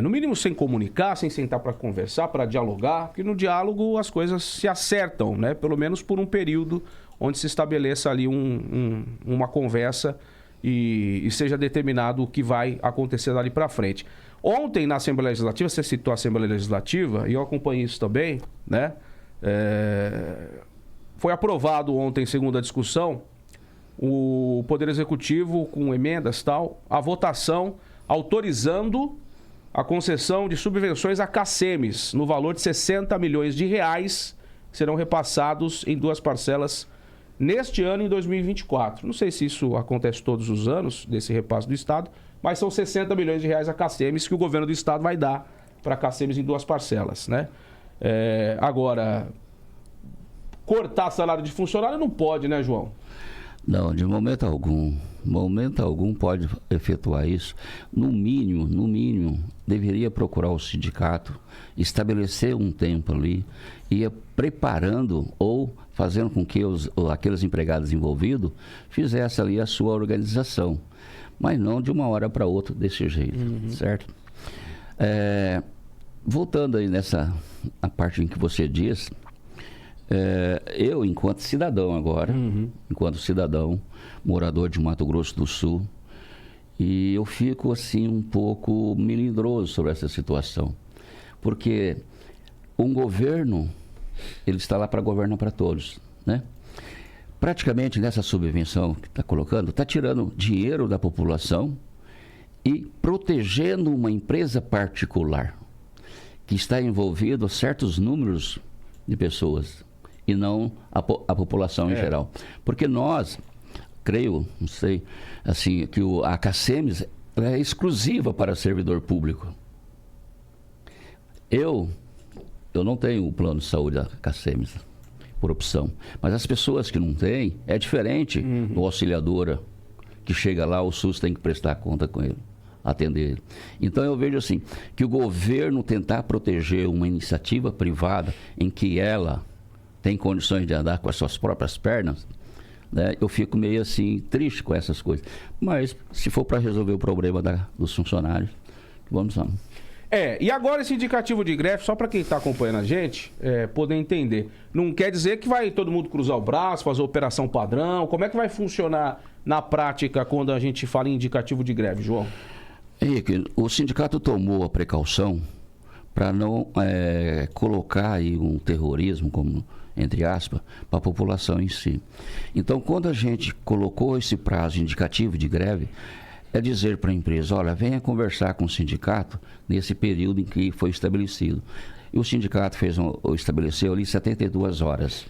no mínimo sem comunicar, sem sentar para conversar, para dialogar, porque no diálogo as coisas se acertam, né? Pelo menos por um período onde se estabeleça ali uma conversa e seja determinado o que vai acontecer dali para frente. Ontem, na Assembleia Legislativa, você citou a Assembleia Legislativa, e eu acompanhei isso também, né? Foi aprovado ontem, segundo a discussão, o Poder Executivo, com emendas e tal, a votação autorizando a concessão de subvenções a CACEMES, no valor de 60 milhões de reais, que serão repassados em 2 parcelas neste ano e em 2024. Não sei se isso acontece todos os anos, desse repasse do Estado, mas são 60 milhões de reais a CACEMES que o governo do Estado vai dar para a CACEMES em 2 parcelas, né? Agora, cortar salário de funcionário não pode, né, João? Não, de momento algum pode efetuar isso. No mínimo, deveria procurar o sindicato, estabelecer um tempo ali, e ir preparando ou fazendo com que aqueles empregados envolvidos fizessem ali a sua organização. Mas não de uma hora para outra desse jeito, certo? Voltando aí a parte em que você diz, eu, enquanto cidadão agora, enquanto cidadão, morador de Mato Grosso do Sul, e eu fico assim um pouco melindroso sobre essa situação, porque um governo, ele está lá para governar para todos, né? Praticamente nessa subvenção que está colocando, está tirando dinheiro da população e protegendo uma empresa particular que está envolvido certos números de pessoas e não a população em geral. Porque nós, creio, não sei, assim, que a CACEMES é exclusiva para servidor público. Eu não tenho o plano de saúde da CACEMES, por opção. Mas as pessoas que não têm, é diferente do auxiliadora, que chega lá, o SUS tem que prestar conta com ele, atender ele. Então eu vejo assim, que o governo tentar proteger uma iniciativa privada em que ela tem condições de andar com as suas próprias pernas, né, eu fico meio assim, triste com essas coisas. Mas se for para resolver o problema dos funcionários, vamos lá. E agora esse indicativo de greve, só para quem está acompanhando a gente poder entender, não quer dizer que vai todo mundo cruzar o braço, fazer operação padrão. Como é que vai funcionar na prática quando a gente fala em indicativo de greve, João? Henrique, o sindicato tomou a precaução para não colocar aí um terrorismo, como, entre aspas, para a população em si. Então, quando a gente colocou esse prazo indicativo de greve, é dizer para a empresa, olha, venha conversar com o sindicato nesse período em que foi estabelecido. E o sindicato estabeleceu ali 72 horas.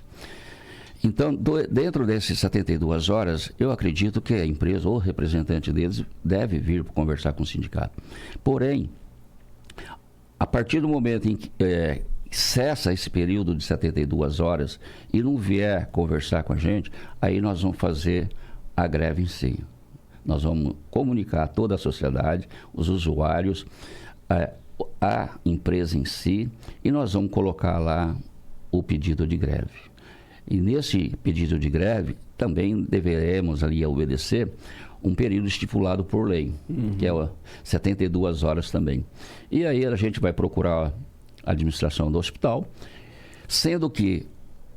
Então, dentro dessas 72 horas, eu acredito que a empresa ou o representante deles deve vir conversar com o sindicato. Porém, a partir do momento em que cessa esse período de 72 horas e não vier conversar com a gente, aí nós vamos fazer a greve em si. Nós vamos comunicar a toda a sociedade, os usuários, a empresa em si, e nós vamos colocar lá o pedido de greve. E nesse pedido de greve, também deveremos ali obedecer um período estipulado por lei, que é 72 horas também. E aí a gente vai procurar a administração do hospital, sendo que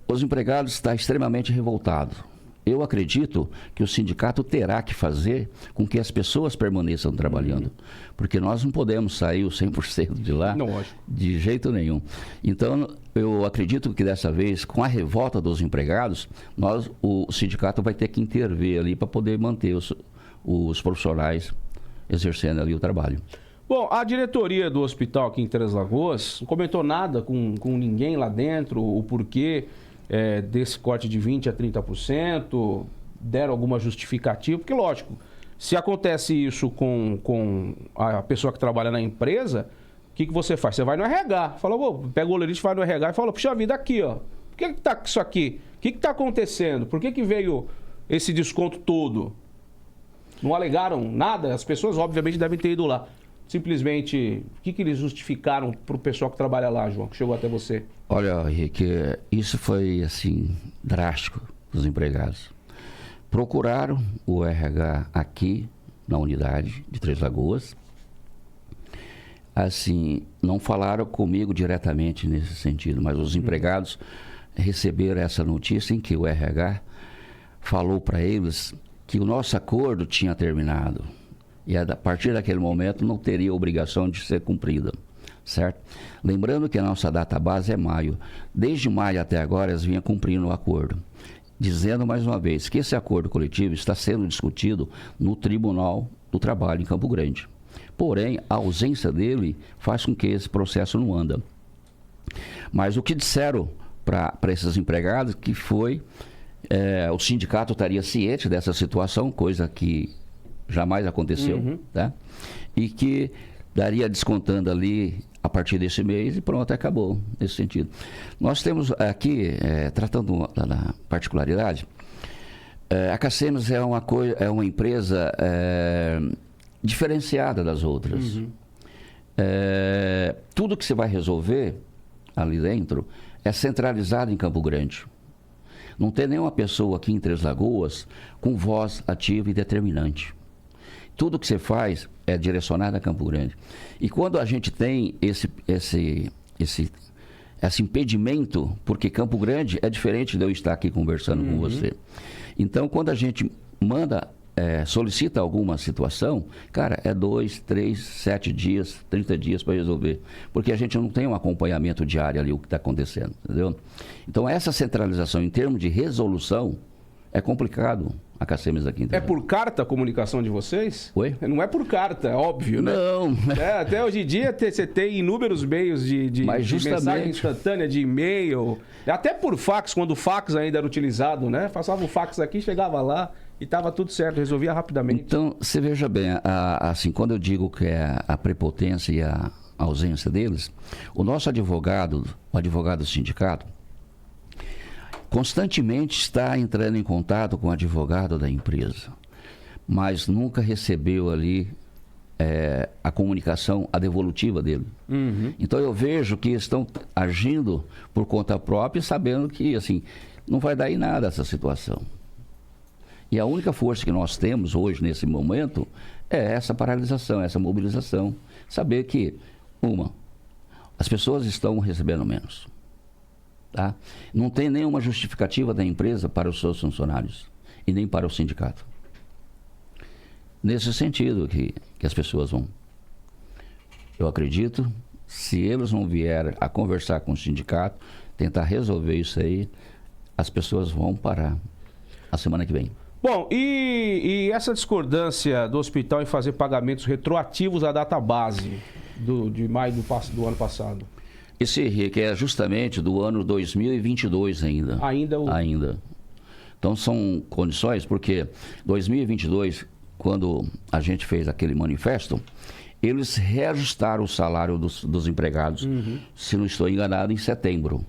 os empregados estão extremamente revoltados. Eu acredito que o sindicato terá que fazer com que as pessoas permaneçam trabalhando, porque nós não podemos sair o 100% de lá, de jeito nenhum. Então, eu acredito que dessa vez, com a revolta dos empregados, o sindicato vai ter que intervir ali para poder manter os profissionais exercendo ali o trabalho. Bom, a diretoria do hospital aqui em Três Lagoas não comentou nada com ninguém lá dentro, o porquê desse corte de 20% a 30%, deram alguma justificativa, porque lógico, se acontece isso com a pessoa que trabalha na empresa, o que você faz? Você vai no RH, fala, pega o olerite, vai no RH e fala, puxa vida, aqui, ó, por que tá isso aqui? O que tá acontecendo? Por que veio esse desconto todo? Não alegaram nada? As pessoas obviamente devem ter ido lá. Simplesmente, o que eles justificaram para o pessoal que trabalha lá, João, que chegou até você? Olha, Henrique, isso foi, assim, drástico dos empregados. Procuraram o RH aqui, na unidade de Três Lagoas. Assim, não falaram comigo diretamente nesse sentido, mas os empregados receberam essa notícia em que o RH falou para eles que o nosso acordo tinha terminado. E a partir daquele momento não teria obrigação de ser cumprida, certo? Lembrando que a nossa data base é maio. Desde maio até agora eles vinham cumprindo o acordo. Dizendo mais uma vez que esse acordo coletivo está sendo discutido no Tribunal do Trabalho em Campo Grande. Porém, a ausência dele faz com que esse processo não anda. Mas o que disseram para esses empregados que foi... o sindicato estaria ciente dessa situação, coisa que jamais aconteceu, tá? E que daria descontando ali a partir desse mês e pronto, acabou nesse sentido. Nós temos aqui, tratando da particularidade, a Cacemes é uma empresa diferenciada das outras. Tudo que você vai resolver ali dentro é centralizado em Campo Grande. Não tem nenhuma pessoa aqui em Três Lagoas com voz ativa e determinante. Tudo que você faz é direcionado a Campo Grande. E quando a gente tem esse impedimento, porque Campo Grande é diferente de eu estar aqui conversando com você. Então, quando a gente solicita alguma situação, cara, 2, 3, 7 dias, 30 dias para resolver. Porque a gente não tem um acompanhamento diário ali, o que está acontecendo, entendeu? Então, essa centralização em termos de resolução é complicado a Cacemes aqui. Entendeu? É por carta a comunicação de vocês? Oi? Não é por carta, é óbvio, né? Não. Até hoje em dia você tem inúmeros meios de mensagem instantânea, de e-mail, até por fax, quando o fax ainda era utilizado, né? Passava o fax aqui, chegava lá e estava tudo certo, resolvia rapidamente. Então, você veja bem, assim, quando eu digo que é a prepotência e a ausência deles, o nosso advogado, o advogado do sindicato, constantemente está entrando em contato com o advogado da empresa, mas nunca recebeu ali a comunicação, a devolutiva dele. Então eu vejo que estão agindo por conta própria, sabendo que assim não vai dar em nada essa situação. E a única força que nós temos hoje, nesse momento, é essa paralisação, essa mobilização. Saber que, as pessoas estão recebendo menos. Tá? Não tem nenhuma justificativa da empresa para os seus funcionários e nem para o sindicato. Nesse sentido que as pessoas vão. Eu acredito, se eles não vierem a conversar com o sindicato, tentar resolver isso aí, as pessoas vão parar a semana que vem. Bom, e essa discordância do hospital em fazer pagamentos retroativos à data base de maio do ano passado? Esse RIC é justamente do ano 2022 ainda. Ainda. Então são condições, porque 2022, quando a gente fez aquele manifesto, eles reajustaram o salário dos empregados, se não estou enganado, em setembro.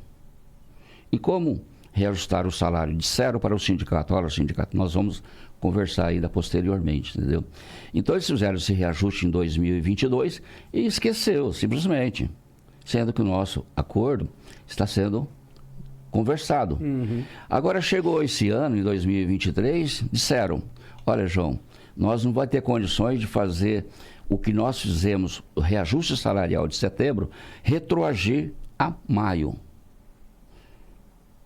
E como reajustaram o salário? Disseram para o sindicato, olha, sindicato, nós vamos conversar ainda posteriormente, entendeu? Então eles fizeram esse reajuste em 2022 e esqueceu, simplesmente. Sendo que o nosso acordo está sendo conversado. Agora chegou esse ano, em 2023, disseram, olha, João, nós não vamos ter condições de fazer o que nós fizemos, o reajuste salarial de setembro, retroagir a maio.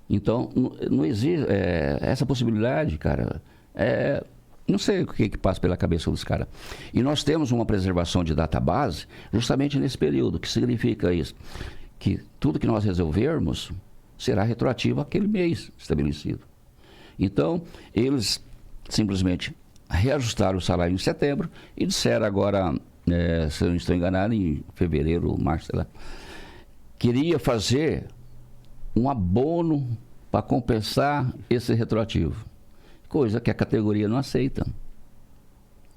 Então, não existe essa possibilidade, cara. Não sei o que passa pela cabeça dos caras. E nós temos uma preservação de database justamente nesse período. O que significa isso? Que tudo que nós resolvermos será retroativo àquele mês estabelecido. Então, eles simplesmente reajustaram o salário em setembro e disseram agora, se eu não estou enganado, em fevereiro, março, sei lá, queria fazer um abono para compensar esse retroativo. Coisa que a categoria não aceita.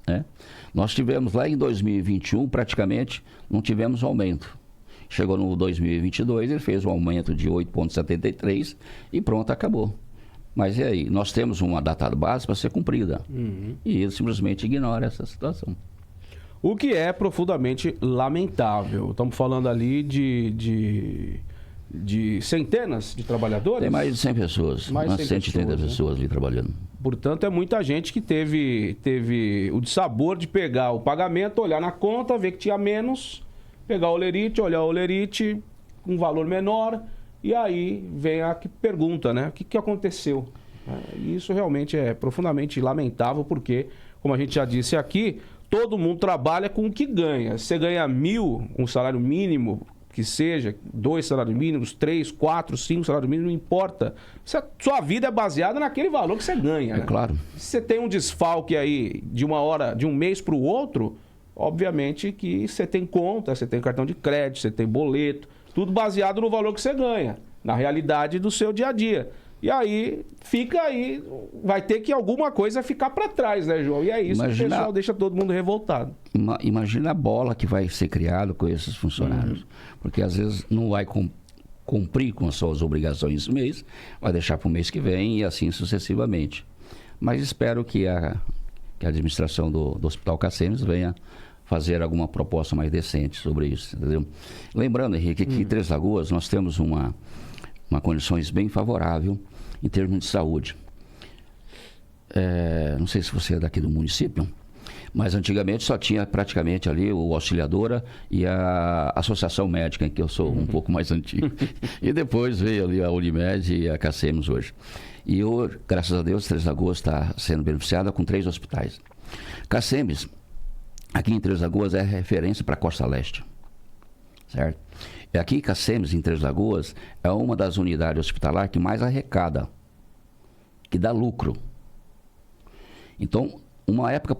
Né? Nós tivemos lá em 2021, praticamente, não tivemos aumento. Chegou no 2022, ele fez um aumento de 8,73 e pronto, acabou. Mas e aí? Nós temos uma data base para ser cumprida. E ele simplesmente ignora essa situação. O que é profundamente lamentável. Estamos falando ali de centenas de trabalhadores? Tem mais de 100 pessoas. Mais de 130 pessoas ali trabalhando. Portanto, é muita gente que teve o dissabor de pegar o pagamento, olhar na conta, ver que tinha menos, pegar o olerite, olhar o olerite com um valor menor, e aí vem a pergunta, né? O que aconteceu? E isso realmente é profundamente lamentável, porque, como a gente já disse aqui, todo mundo trabalha com o que ganha. Você ganha 1.000, um salário mínimo, que seja 2 salários mínimos, 3, 4, 5 salários mínimos, não importa. Sua vida é baseada naquele valor que você ganha. Né? Claro. Se você tem um desfalque aí de uma hora, de um mês para o outro, obviamente que você tem conta, você tem cartão de crédito, você tem boleto, tudo baseado no valor que você ganha, na realidade do seu dia a dia. E aí, vai ter que alguma coisa ficar para trás, né, João? E é isso que o pessoal deixa todo mundo revoltado. Imagina a bola que vai ser criada com esses funcionários. Porque às vezes não vai cumprir com as suas obrigações esse mês, vai deixar para o mês que vem e assim sucessivamente. Mas espero que a administração do Hospital Cacemes venha fazer alguma proposta mais decente sobre isso, entendeu? Lembrando, Henrique, que em Três Lagoas nós temos uma condições bem favorável em termos de saúde. Não sei se você é daqui do município, mas antigamente só tinha praticamente ali o Auxiliadora e a Associação Médica, em que eu sou um pouco mais antigo. E depois veio ali a Unimed e a Cacemes hoje. E hoje, graças a Deus, Três Lagoas está sendo beneficiada com 3 hospitais. Cacemes, aqui em Três Lagoas, é referência para a Costa Leste, certo? E aqui, Cacemes, em Três Lagoas, é uma das unidades hospitalares que mais arrecada, que dá lucro. Então, uma época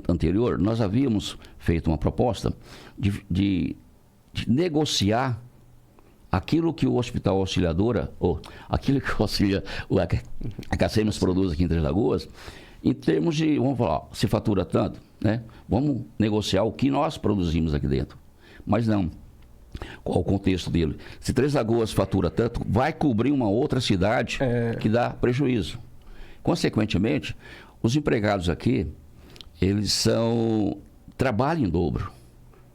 anterior, nós havíamos feito uma proposta de negociar aquilo que o Hospital Auxiliadora, ou aquilo que a Cacemes produz aqui em Três Lagoas, em termos de, vamos falar, se fatura tanto, né? Vamos negociar o que nós produzimos aqui dentro. Mas não. Qual o contexto dele? Se Três Lagoas fatura tanto, vai cobrir uma outra cidade que dá prejuízo. Consequentemente, os empregados aqui, eles trabalham em dobro.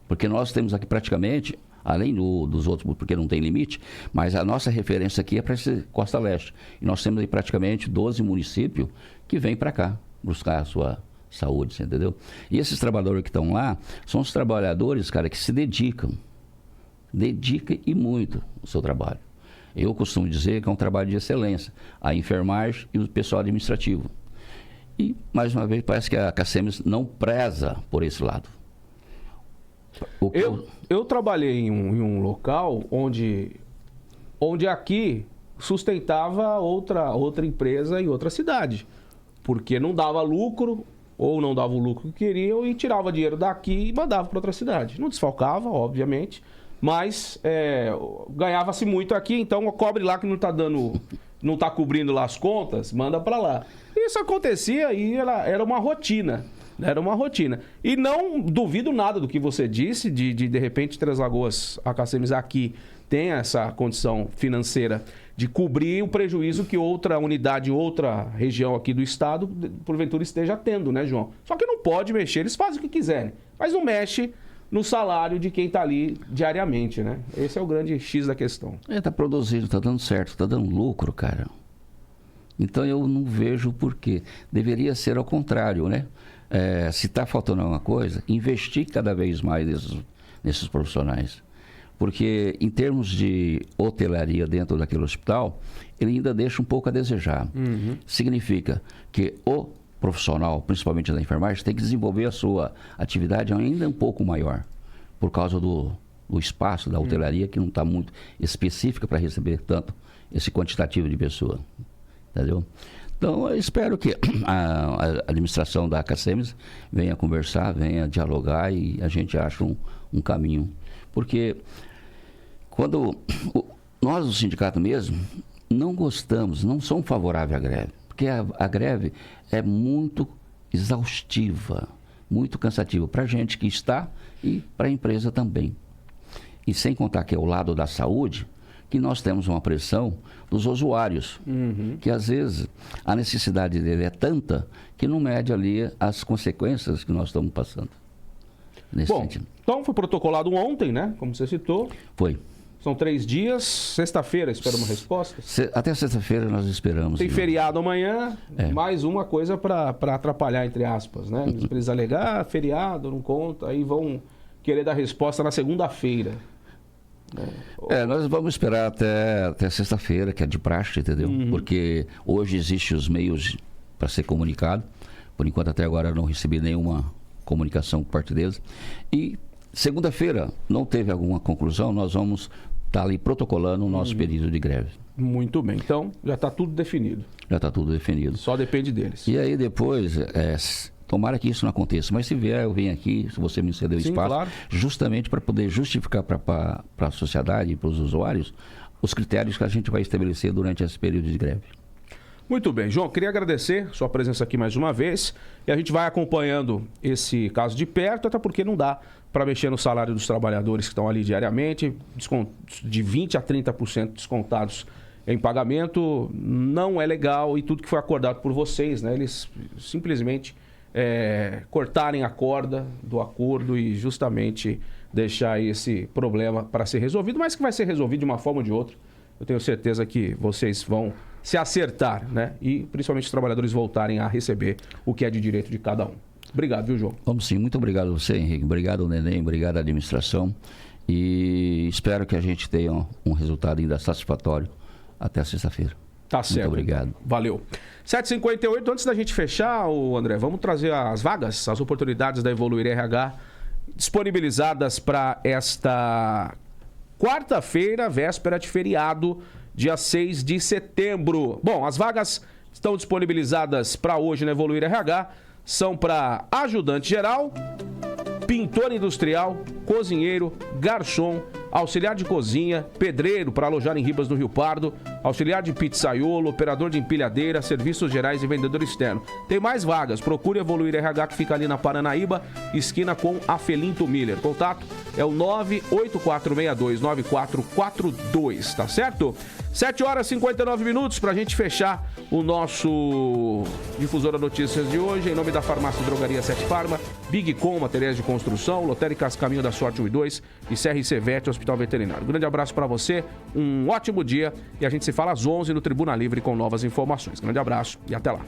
Porque nós temos aqui praticamente, além dos outros, porque não tem limite, mas a nossa referência aqui é para esse Costa Leste. E nós temos aí praticamente 12 municípios que vêm para cá buscar a sua saúde, você entendeu? E esses trabalhadores que estão lá, são os trabalhadores, cara, que se dedicam e muito o seu trabalho. Eu costumo dizer que é um trabalho de excelência, a enfermagem e o pessoal administrativo. E, mais uma vez, parece que a Cacemes não preza por esse lado. Eu trabalhei em um local onde aqui sustentava outra empresa em outra cidade. porque não dava lucro, ou não dava o lucro que queriam, e tirava dinheiro daqui e mandava para outra cidade. Não desfalcava, obviamente, mas ganhava-se muito aqui, então cobre lá que não está cobrindo lá as contas, manda para lá. Isso acontecia e era uma rotina. Era uma rotina. E não duvido nada do que você disse, de repente Três Lagoas, a Cacemes aqui tem essa condição financeira de cobrir o prejuízo que outra unidade, outra região aqui do estado, porventura esteja tendo, né, João? Só que não pode mexer, eles fazem o que quiserem, mas não mexe no salário de quem está ali diariamente, né? Esse é o grande X da questão. Tá produzindo, tá dando certo, tá dando lucro, cara. Então eu não vejo o porquê. Deveria ser ao contrário, né? Se está faltando alguma coisa, investir cada vez mais nesses profissionais. Porque em termos de hotelaria dentro daquele hospital, ele ainda deixa um pouco a desejar. Significa que o profissional, principalmente da enfermagem, tem que desenvolver a sua atividade ainda um pouco maior, por causa do espaço da hotelaria, que não está muito específica para receber tanto esse quantitativo de pessoa. Entendeu? Então, eu espero que a administração da Cacemes venha conversar, venha dialogar e a gente ache um caminho. Porque quando nós, do sindicato mesmo, não gostamos, não somos favoráveis à greve. Porque a greve é muito exaustiva, muito cansativa para a gente que está e para a empresa também. E sem contar que é o lado da saúde, que nós temos uma pressão dos usuários, que às vezes a necessidade dele é tanta que não mede ali as consequências que nós estamos passando. Nesse sentido. Então foi protocolado ontem, né? Como você citou. Foi. São 3 dias. Sexta-feira esperamos respostas. Até sexta-feira nós esperamos. Tem feriado amanhã, mais uma coisa para atrapalhar, entre aspas, né? Eles precisam alegar, feriado, não conta, aí vão querer dar resposta na segunda-feira. Nós vamos esperar até sexta-feira, que é de praxe, entendeu? Porque hoje existem os meios para ser comunicado. Por enquanto, até agora, não recebi nenhuma comunicação por parte deles. E segunda-feira, não teve alguma conclusão, nós vamos estar ali protocolando o nosso pedido de greve. Muito bem. Então, já está tudo definido. Já está tudo definido. Só depende deles. E aí, depois... tomara que isso não aconteça, mas se vier, eu venho aqui, se você me ceder o espaço, claro, justamente para poder justificar para a sociedade e para os usuários os critérios que a gente vai estabelecer durante esse período de greve. Muito bem, João, queria agradecer sua presença aqui mais uma vez e a gente vai acompanhando esse caso de perto, até porque não dá para mexer no salário dos trabalhadores que estão ali diariamente, de 20% a 30% descontados em pagamento, não é legal, e tudo que foi acordado por vocês, né, eles simplesmente cortarem a corda do acordo e justamente deixar esse problema para ser resolvido, mas que vai ser resolvido de uma forma ou de outra. Eu tenho certeza que vocês vão se acertar, né? E principalmente os trabalhadores voltarem a receber o que é de direito de cada um. Obrigado, viu, João? Vamos sim. Muito obrigado a você, Henrique. Obrigado, Neném. Obrigado à administração. E espero que a gente tenha um resultado ainda satisfatório até sexta-feira. Tá certo. Muito obrigado. Valeu. 7h58, antes da gente fechar, André, vamos trazer as vagas, as oportunidades da Evoluir RH disponibilizadas para esta quarta-feira, véspera de feriado, dia 6 de setembro. Bom, as vagas estão disponibilizadas para hoje na Evoluir RH, são para ajudante geral, pintor industrial, cozinheiro, garçom, auxiliar de cozinha, pedreiro para alojar em Ribas do Rio Pardo, auxiliar de pizzaiolo, operador de empilhadeira, serviços gerais e vendedor externo. Tem mais vagas, procure Evoluir RH, que fica ali na Paranaíba, esquina com Afelinto Miller. Contato é o 984629442, tá certo? 7h59 para a gente fechar o nosso Difusora Notícias de hoje. Em nome da Farmácia e Drogaria 7 Farma, Big Com, materiais de construção, Lotéricas Caminho da Sorte 1 e 2 e CRC Vet, Hospital Veterinário. Um grande abraço para você, um ótimo dia e a gente se fala às 11 no Tribuna Livre com novas informações. Grande abraço e até lá.